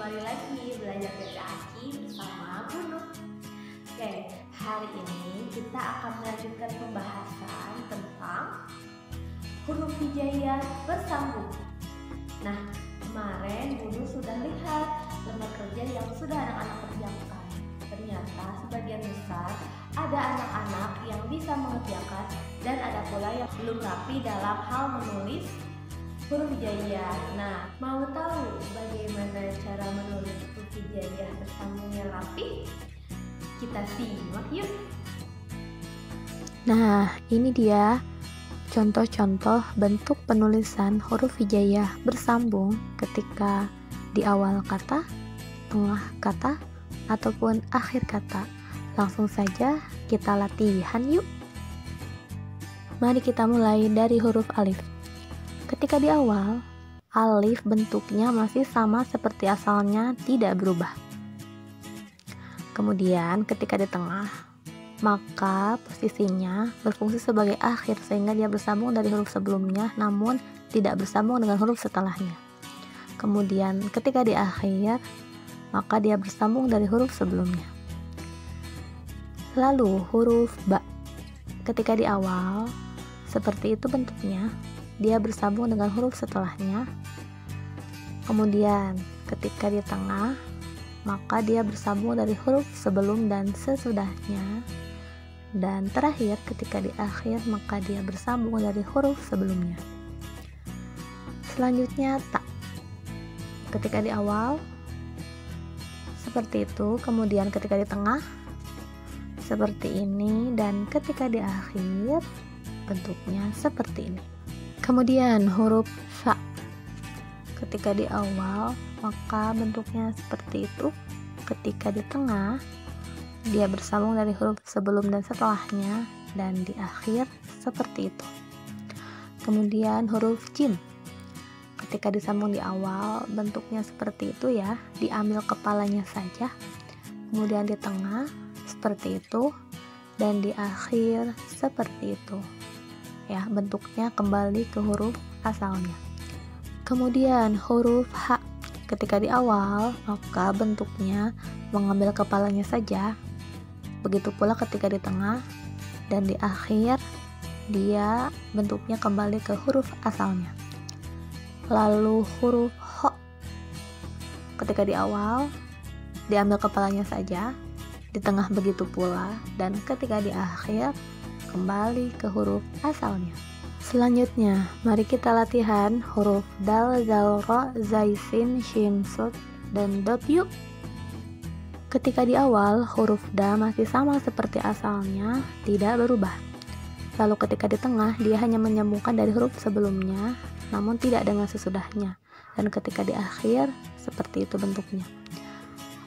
kembali lagi belajar baca Aki bersama Bunu. Oke, hari ini kita akan melanjutkan pembahasan tentang huruf hijaiyah bersambung. Nah, kemarin Bunu sudah lihat lembar kerja yang sudah anak-anak kerjakan. Ternyata sebagian besar ada anak-anak yang bisa mengerjakan dan ada pula yang belum rapi dalam hal menulis huruf hijaiyah. Nah, mau tahu bagaimana cara menulis huruf hijaiyah bersambung yang rapi? Kita simak yuk. Nah, ini dia contoh-contoh bentuk penulisan huruf hijaiyah bersambung ketika di awal kata, tengah kata, ataupun akhir kata. Langsung saja kita latihan yuk. Mari kita mulai dari huruf alif. Ketika di awal, alif bentuknya masih sama seperti asalnya, tidak berubah. Kemudian ketika di tengah, maka posisinya berfungsi sebagai akhir sehingga dia bersambung dari huruf sebelumnya namun tidak bersambung dengan huruf setelahnya. Kemudian ketika di akhir, maka dia bersambung dari huruf sebelumnya. Lalu huruf ba. Ketika di awal, seperti itu bentuknya, dia bersambung dengan huruf setelahnya. Kemudian ketika di tengah, maka dia bersambung dari huruf sebelum dan sesudahnya. Dan terakhir ketika di akhir, maka dia bersambung dari huruf sebelumnya. Selanjutnya ta. Ketika di awal seperti itu, kemudian ketika di tengah seperti ini, dan ketika di akhir bentuknya seperti ini. Kemudian huruf sa. Ketika di awal, maka bentuknya seperti itu. Ketika di tengah, dia bersambung dari huruf sebelum dan setelahnya, dan di akhir seperti itu. Kemudian huruf jim. Ketika disambung di awal, bentuknya seperti itu ya, diambil kepalanya saja. Kemudian di tengah seperti itu, dan di akhir seperti itu. Ya, bentuknya kembali ke huruf asalnya. Kemudian huruf H. Ketika di awal, maka bentuknya mengambil kepalanya saja. Begitu pula ketika di tengah dan di akhir, dia bentuknya kembali ke huruf asalnya. Lalu huruf H. Ketika di awal, diambil kepalanya saja. Di tengah begitu pula, dan ketika di akhir kembali ke huruf asalnya. Selanjutnya, mari kita latihan huruf dal, zal, ro, zai, sin, shin, sod, dan dot yuk. Ketika di awal, huruf da masih sama seperti asalnya, tidak berubah. Lalu ketika di tengah, dia hanya menyambungkan dari huruf sebelumnya, namun tidak dengan sesudahnya. Dan ketika di akhir, seperti itu bentuknya.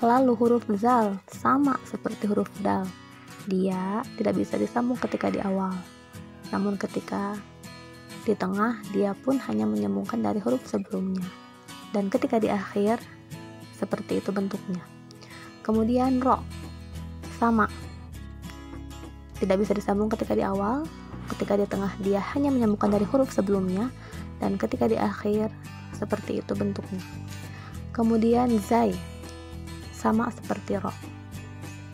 Lalu huruf zal sama seperti huruf dal. Dia tidak bisa disambung ketika di awal. Namun ketika di tengah, dia pun hanya menyambungkan dari huruf sebelumnya. Dan ketika di akhir, seperti itu bentuknya. Kemudian ro sama. Tidak bisa disambung ketika di awal. Ketika di tengah, dia hanya menyambungkan dari huruf sebelumnya. Dan ketika di akhir, seperti itu bentuknya. Kemudian zai sama seperti ro.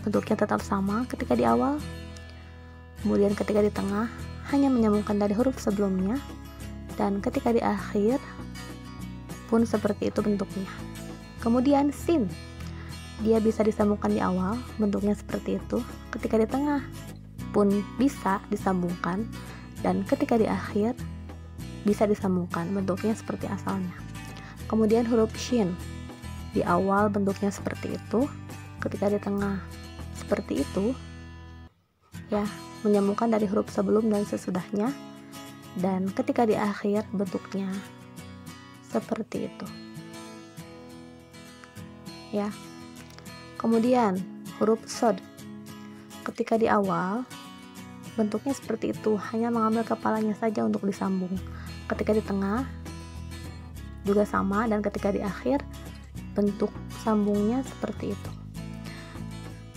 Bentuknya tetap sama ketika di awal, kemudian ketika di tengah hanya menyambungkan dari huruf sebelumnya, dan ketika di akhir pun seperti itu bentuknya. Kemudian sin, dia bisa disambungkan di awal, bentuknya seperti itu. Ketika di tengah pun bisa disambungkan, dan ketika di akhir bisa disambungkan, bentuknya seperti asalnya. Kemudian huruf shin, di awal bentuknya seperti itu, ketika di tengah seperti itu ya, menyambungkan dari huruf sebelum dan sesudahnya, dan ketika di akhir bentuknya seperti itu ya. Kemudian huruf sod. Ketika di awal bentuknya seperti itu, hanya mengambil kepalanya saja untuk disambung. Ketika di tengah juga sama, dan ketika di akhir bentuk sambungnya seperti itu.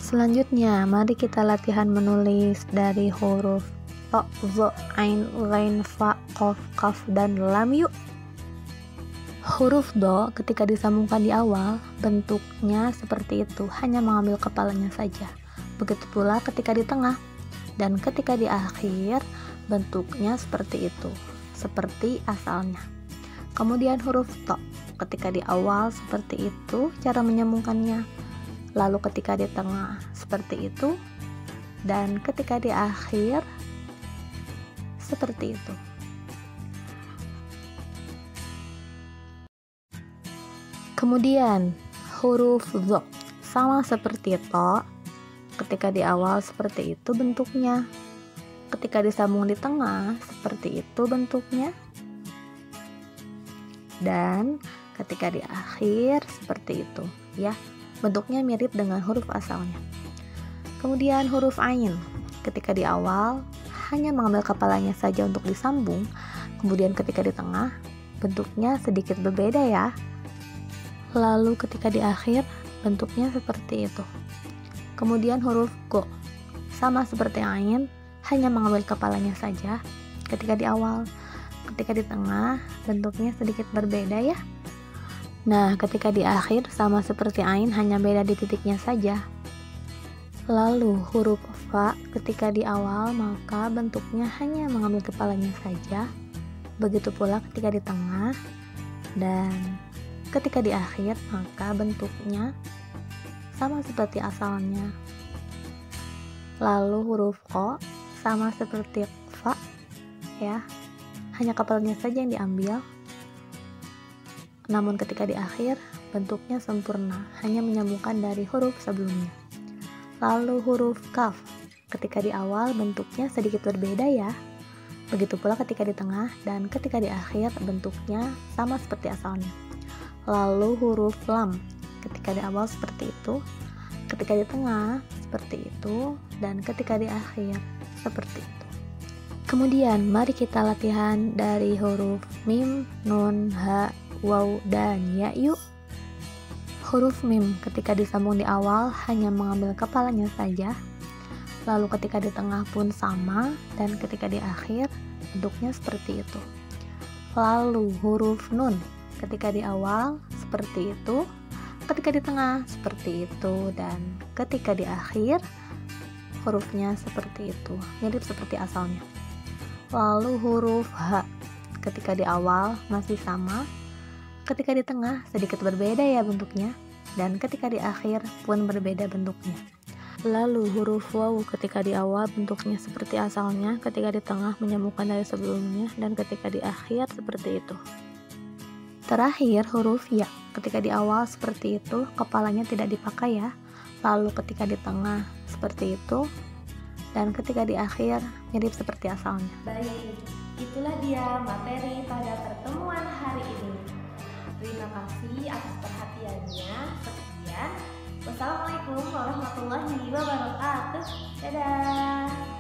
Selanjutnya, mari kita latihan menulis dari huruf ta, za, ain, ghain, fa, qaf, kaf, dan lam yuk. Huruf do ketika disambungkan di awal, bentuknya seperti itu, hanya mengambil kepalanya saja. Begitu pula ketika di tengah, dan ketika di akhir, bentuknya seperti itu, seperti asalnya. Kemudian huruf to, ketika di awal seperti itu cara menyambungkannya, lalu ketika di tengah seperti itu, dan ketika di akhir seperti itu. Kemudian huruf zo sama seperti to, ketika di awal seperti itu bentuknya, ketika disambung di tengah seperti itu bentuknya, dan ketika di akhir seperti itu ya, bentuknya mirip dengan huruf asalnya. Kemudian huruf ain, ketika di awal hanya mengambil kepalanya saja untuk disambung, kemudian ketika di tengah bentuknya sedikit berbeda ya, lalu ketika di akhir bentuknya seperti itu. Kemudian huruf go sama seperti ain, hanya mengambil kepalanya saja ketika di awal, ketika di tengah bentuknya sedikit berbeda ya. Nah, ketika di akhir sama seperti ain, hanya beda di titiknya saja. Lalu huruf fa ketika di awal maka bentuknya hanya mengambil kepalanya saja, begitu pula ketika di tengah, dan ketika di akhir maka bentuknya sama seperti asalnya. Lalu huruf ko sama seperti fa ya, hanya kepalanya saja yang diambil, namun ketika di akhir bentuknya sempurna, hanya menyambungkan dari huruf sebelumnya. Lalu huruf kaf ketika di awal bentuknya sedikit berbeda ya, begitu pula ketika di tengah, dan ketika di akhir bentuknya sama seperti asalnya. Lalu huruf lam ketika di awal seperti itu, ketika di tengah seperti itu, dan ketika di akhir seperti itu. Kemudian mari kita latihan dari huruf mim, nun, ha, waw, dan ya yuk. Huruf mim ketika disambung di awal hanya mengambil kepalanya saja, lalu ketika di tengah pun sama, dan ketika di akhir bentuknya seperti itu. Lalu huruf nun ketika di awal seperti itu, ketika di tengah seperti itu, dan ketika di akhir hurufnya seperti itu, mirip seperti asalnya. Lalu huruf H ketika di awal masih sama, ketika di tengah sedikit berbeda ya bentuknya, dan ketika di akhir pun berbeda bentuknya. Lalu huruf waw ketika di awal bentuknya seperti asalnya, ketika di tengah menyambungkan dari sebelumnya, dan ketika di akhir seperti itu. Terakhir huruf ya ketika di awal seperti itu, kepalanya tidak dipakai ya, lalu ketika di tengah seperti itu, dan ketika di akhir mirip seperti asalnya. Baik, itulah dia materi pada pertemuan hari ini. Terima kasih atas perhatiannya. Sekian. Wassalamualaikum warahmatullahi wabarakatuh. Dadah.